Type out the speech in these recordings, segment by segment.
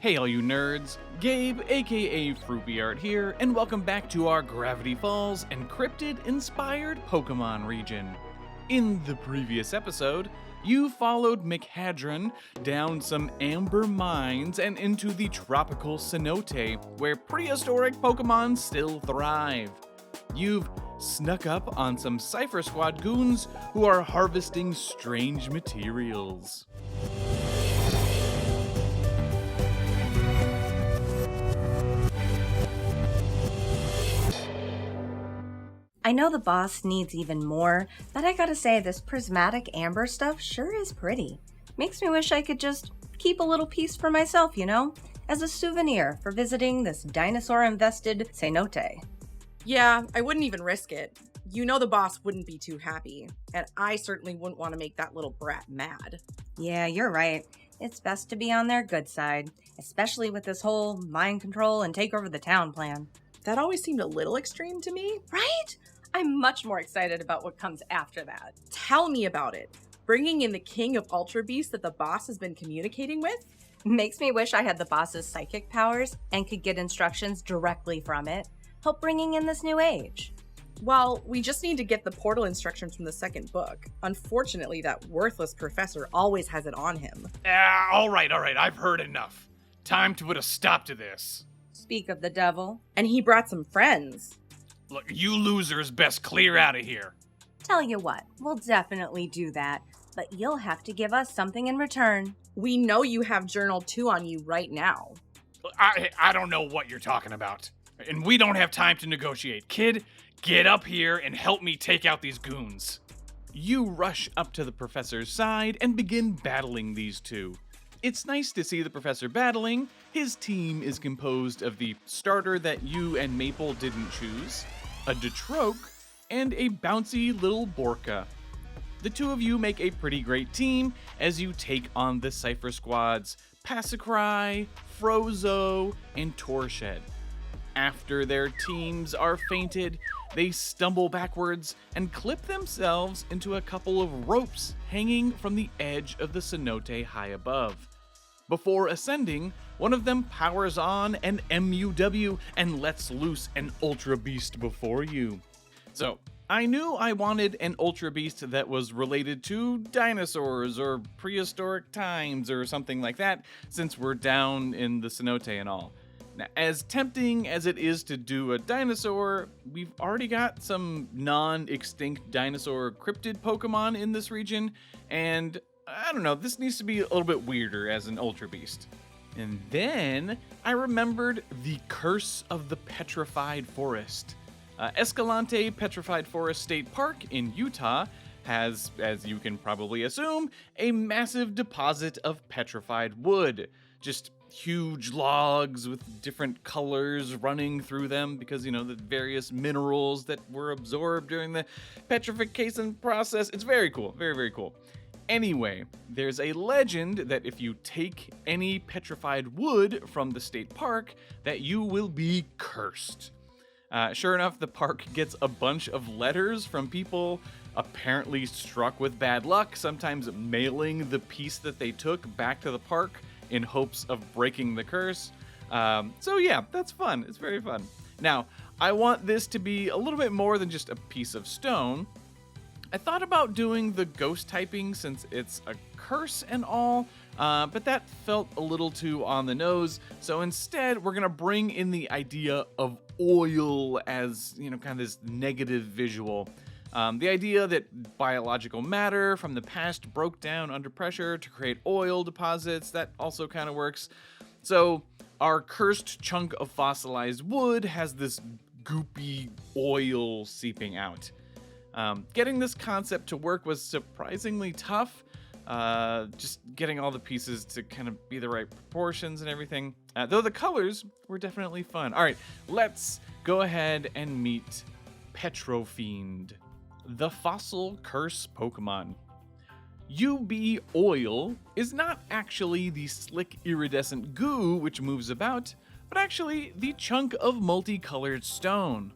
Hey all you nerds, Gabe aka Froopy Art here, and welcome back to our Gravity Falls Encrypted-inspired Pokémon region. In the previous episode, you followed McHadron down some amber mines and into the tropical cenote, where prehistoric Pokémon still thrive. You've snuck up on some Cypher Squad goons who are harvesting strange materials. I know the boss needs even more, but I gotta say this prismatic amber stuff sure is pretty. Makes me wish I could just keep a little piece for myself, you know? As a souvenir for visiting this dinosaur-infested cenote. Yeah, I wouldn't even risk it. You know the boss wouldn't be too happy, and I certainly wouldn't want to make that little brat mad. Yeah, you're right. It's best to be on their good side, especially with this whole mind control and take over the town plan. That always seemed a little extreme to me. Right? I'm much more excited about what comes after that. Tell me about it. Bringing in the king of Ultra Beasts that the boss has been communicating with? Makes me wish I had the boss's psychic powers and could get instructions directly from it. Help bringing in this new age. Well, we just need to get the portal instructions from the second book. Unfortunately, that worthless professor always has it on him. All right, I've heard enough. Time to put a stop to this. Speak of the devil. And he brought some friends. Look, you losers best clear out of here. Tell you what, we'll definitely do that, but you'll have to give us something in return. We know you have Journal 2 on you right now. I don't know what you're talking about. And we don't have time to negotiate. Kid, get up here and help me take out these goons. You rush up to the professor's side and begin battling these two. It's nice to see the professor battling. His team is composed of the starter that you and Maple didn't choose, a Detroke, and a bouncy little Borka. The two of you make a pretty great team as you take on the Cypher Squads Passacry, Frozo, and Torshed. After their teams are fainted, they stumble backwards and clip themselves into a couple of ropes hanging from the edge of the cenote high above. Before ascending, one of them powers on an MUW and lets loose an Ultra Beast before you. So, I knew I wanted an Ultra Beast that was related to dinosaurs or prehistoric times or something like that, since we're down in the cenote and all. Now, as tempting as it is to do a dinosaur, we've already got some non-extinct dinosaur cryptid Pokemon in this region, and I don't know, this needs to be a little bit weirder as an Ultra Beast. And then I remembered the Curse of the Petrified Forest. Escalante Petrified Forest State Park in Utah has, as you can probably assume, a massive deposit of petrified wood. Just huge logs with different colors running through them because, you know, the various minerals that were absorbed during the petrification process. It's very cool. Very, very cool. Anyway, there's a legend that if you take any petrified wood from the state park, that you will be cursed. Sure enough, the park gets a bunch of letters from people apparently struck with bad luck, sometimes mailing the piece that they took back to the park in hopes of breaking the curse. So yeah, that's fun. It's very fun. Now, I want this to be a little bit more than just a piece of stone. I thought about doing the ghost typing since it's a curse and all, but that felt a little too on the nose. So instead, we're gonna bring in the idea of oil as, you know, kind of this negative visual. The idea that biological matter from the past broke down under pressure to create oil deposits, that also kind of works. So our cursed chunk of fossilized wood has this goopy oil seeping out. Getting this concept to work was surprisingly tough. Just getting all the pieces to kind of be the right proportions and everything. Though the colors were definitely fun. All right, let's go ahead and meet Petrofiend, the fossil curse Pokemon. UB Oil is not actually the slick iridescent goo which moves about, but actually the chunk of multicolored stone.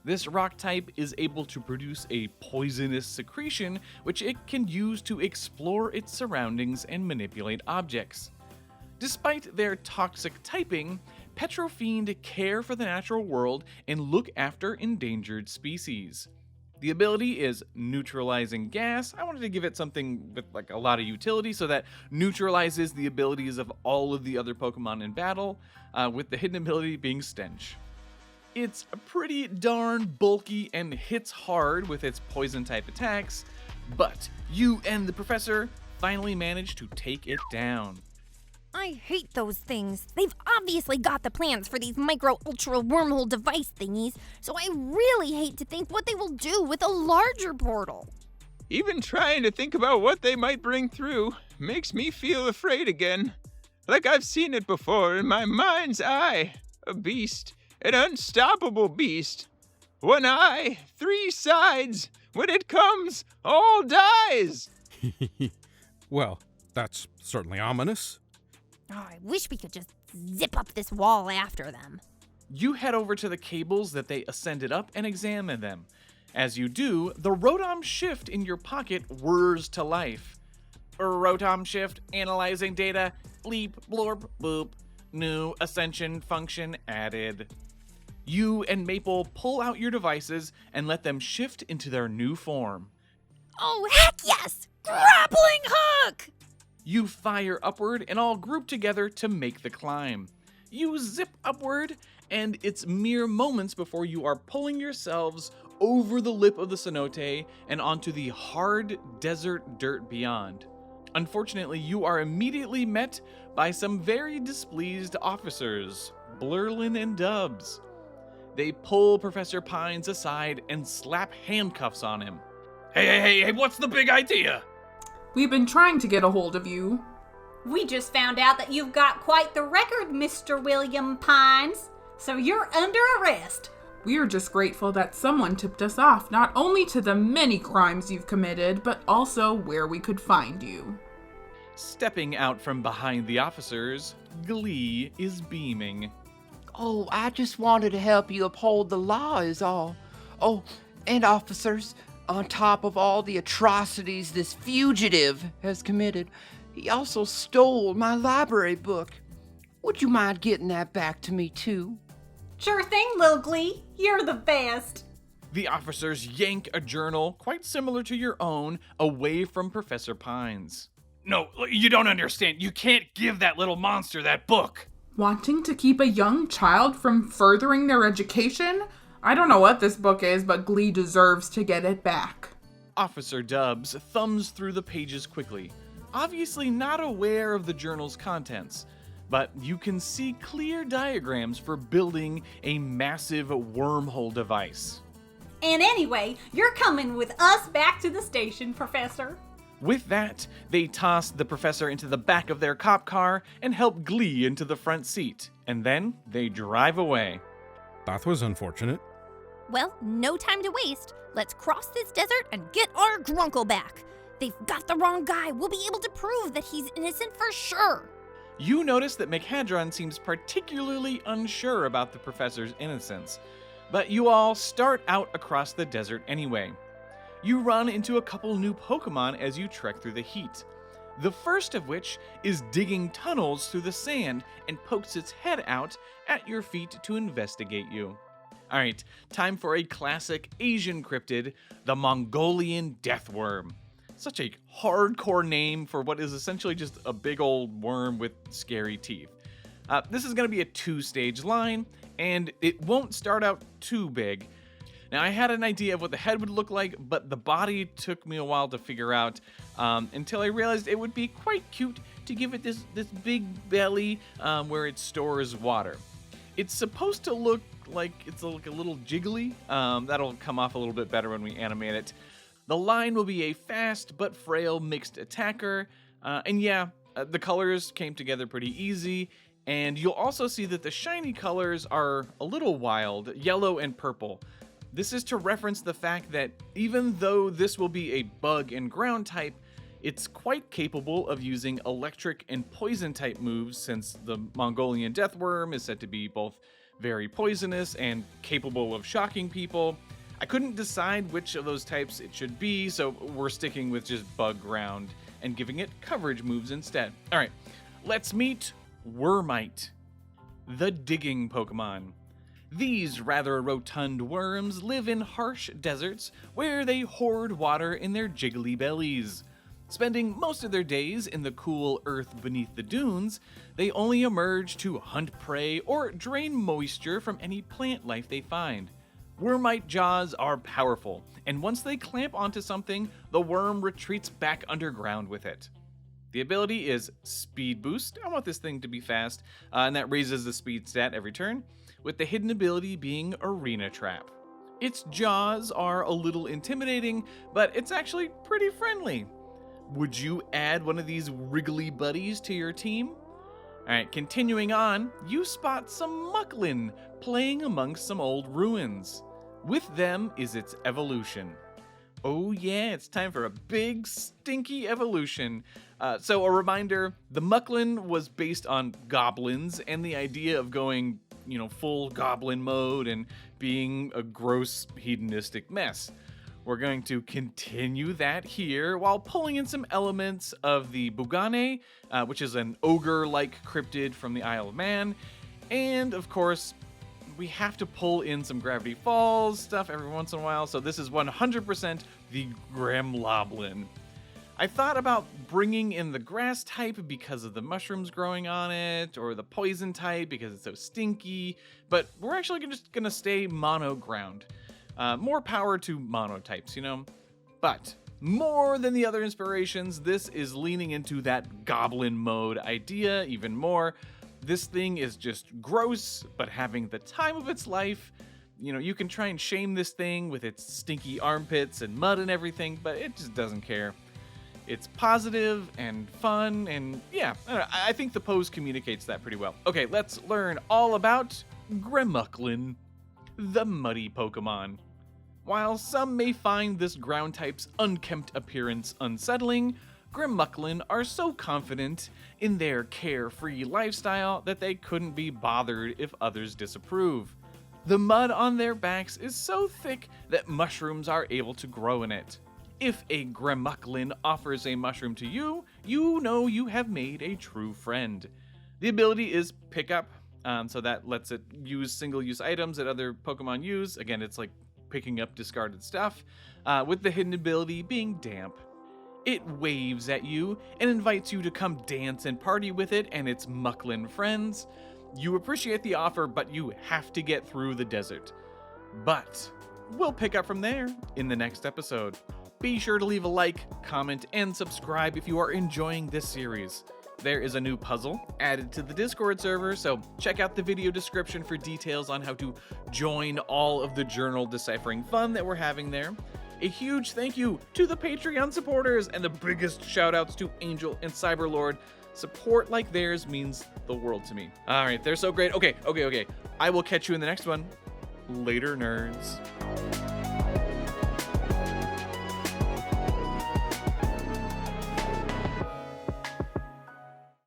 This rock type is able to produce a poisonous secretion which it can use to explore its surroundings and manipulate objects. Despite their toxic typing, Petrofiend care for the natural world and look after endangered species. The ability is neutralizing gas. I wanted to give it something with like a lot of utility, so that neutralizes the abilities of all of the other Pokemon in battle, with the hidden ability being stench. It's pretty darn bulky and hits hard with its poison type attacks, but you and the professor finally managed to take it down. I hate those things. They've obviously got the plans for these micro-ultra wormhole device thingies, so I really hate to think what they will do with a larger portal. Even trying to think about what they might bring through makes me feel afraid again. Like I've seen it before in my mind's eye. A beast, an unstoppable beast. One eye, three sides. When it comes, all dies. Well, that's certainly ominous. Oh, I wish we could just zip up this wall after them. You head over to the cables that they ascended up and examine them. As you do, the Rotom Shift in your pocket whirs to life. Rotom Shift, analyzing data, bleep, blorp, boop, new Ascension function added. You and Maple pull out your devices and let them shift into their new form. Oh, heck yes! Grappling hook! You fire upward and all group together to make the climb. You zip upward, and it's mere moments before you are pulling yourselves over the lip of the cenote and onto the hard desert dirt beyond. Unfortunately, you are immediately met by some very displeased officers, Blurlin and Dubs. They pull Professor Pines aside and slap handcuffs on him. Hey, what's the big idea? We've been trying to get a hold of you. We just found out that you've got quite the record, Mr. William Pines. So you're under arrest. We're just grateful that someone tipped us off not only to the many crimes you've committed, but also where we could find you. Stepping out from behind the officers, Glee is beaming. Oh, I just wanted to help you uphold the law is all. Oh, and officers, on top of all the atrocities this fugitive has committed, he also stole my library book. Would you mind getting that back to me, too? Sure thing, Lil Glee. You're the best. The officers yank a journal, quite similar to your own, away from Professor Pines. No, you don't understand. You can't give that little monster that book. Wanting to keep a young child from furthering their education? I don't know what this book is, but Glee deserves to get it back. Officer Dubs thumbs through the pages quickly, obviously not aware of the journal's contents, but you can see clear diagrams for building a massive wormhole device. And anyway, you're coming with us back to the station, Professor. With that, they toss the professor into the back of their cop car and help Glee into the front seat, and then they drive away. That was unfortunate. Well, no time to waste. Let's cross this desert and get our Grunkle back. They've got the wrong guy. We'll be able to prove that he's innocent for sure. You notice that McHadron seems particularly unsure about the professor's innocence, but you all start out across the desert anyway. You run into a couple new Pokemon as you trek through the heat. The first of which is digging tunnels through the sand and pokes its head out at your feet to investigate you. Alright, time for a classic Asian cryptid, the Mongolian Deathworm. Such a hardcore name for what is essentially just a big old worm with scary teeth. This is going to be a 2-stage line, and it won't start out too big. Now, I had an idea of what the head would look like, but the body took me a while to figure out, until I realized it would be quite cute to give it this big belly where it stores water. It's supposed to look like it's like a little jiggly. That'll come off a little bit better when we animate it. The line will be a fast but frail mixed attacker. The colors came together pretty easy. And you'll also see that the shiny colors are a little wild, yellow and purple. This is to reference the fact that even though this will be a bug and ground type, it's quite capable of using electric and poison type moves, since the Mongolian Deathworm is said to be both very poisonous and capable of shocking people. I couldn't decide which of those types it should be, so we're sticking with just bug ground and giving it coverage moves instead. Alright, let's meet Wurmite, the digging Pokemon. These rather rotund worms live in harsh deserts where they hoard water in their jiggly bellies. Spending most of their days in the cool earth beneath the dunes, they only emerge to hunt prey or drain moisture from any plant life they find. Wurmite jaws are powerful, and once they clamp onto something, the worm retreats back underground with it. The ability is Speed Boost. I want this thing to be fast, and that raises the speed stat every turn, with the hidden ability being Arena Trap. Its jaws are a little intimidating, but it's actually pretty friendly. Would you add one of these wriggly buddies to your team? Alright, continuing on, you spot some Mucklin playing amongst some old ruins. With them is its evolution. Oh yeah, it's time for a big, stinky evolution. So a reminder, the Mucklin was based on goblins and the idea of going, full goblin mode and being a gross, hedonistic mess. We're going to continue that here while pulling in some elements of the Bugane, which is an ogre-like cryptid from the Isle of Man. And, of course, we have to pull in some Gravity Falls stuff every once in a while, so this is 100% the Gremloblin. I thought about bringing in the grass type because of the mushrooms growing on it, or the poison type because it's so stinky, but we're actually just going to stay mono ground. More power to monotypes, But more than the other inspirations, this is leaning into that goblin mode idea even more. This thing is just gross, but having the time of its life. You can try and shame this thing with its stinky armpits and mud and everything, but it just doesn't care. It's positive and fun, and yeah, I think the pose communicates that pretty well. Okay, let's learn all about Gremucklin, the muddy Pokemon. While some may find this ground type's unkempt appearance unsettling, Gremucklin are so confident in their carefree lifestyle that they couldn't be bothered if others disapprove. The mud on their backs is so thick that mushrooms are able to grow in it. If a Gremucklin offers a mushroom to you, you know you have made a true friend. The ability is Pickup, so that lets it use single-use items that other Pokemon use. Again, it's like picking up discarded stuff, with the hidden ability being Damp. It waves at you and invites you to come dance and party with it and its Mucklin friends. You appreciate the offer, but you have to get through the desert. But we'll pick up from there in the next episode. Be sure to leave a like, comment, and subscribe if you are enjoying this series. There is a new puzzle added to the Discord server, so check out the video description for details on how to join all of the journal deciphering fun that we're having there. A huge thank you to the Patreon supporters, and the biggest shoutouts to Angel and Cyberlord. Support like theirs means the world to me. All right, they're so great. Okay. I will catch you in the next one. Later, nerds.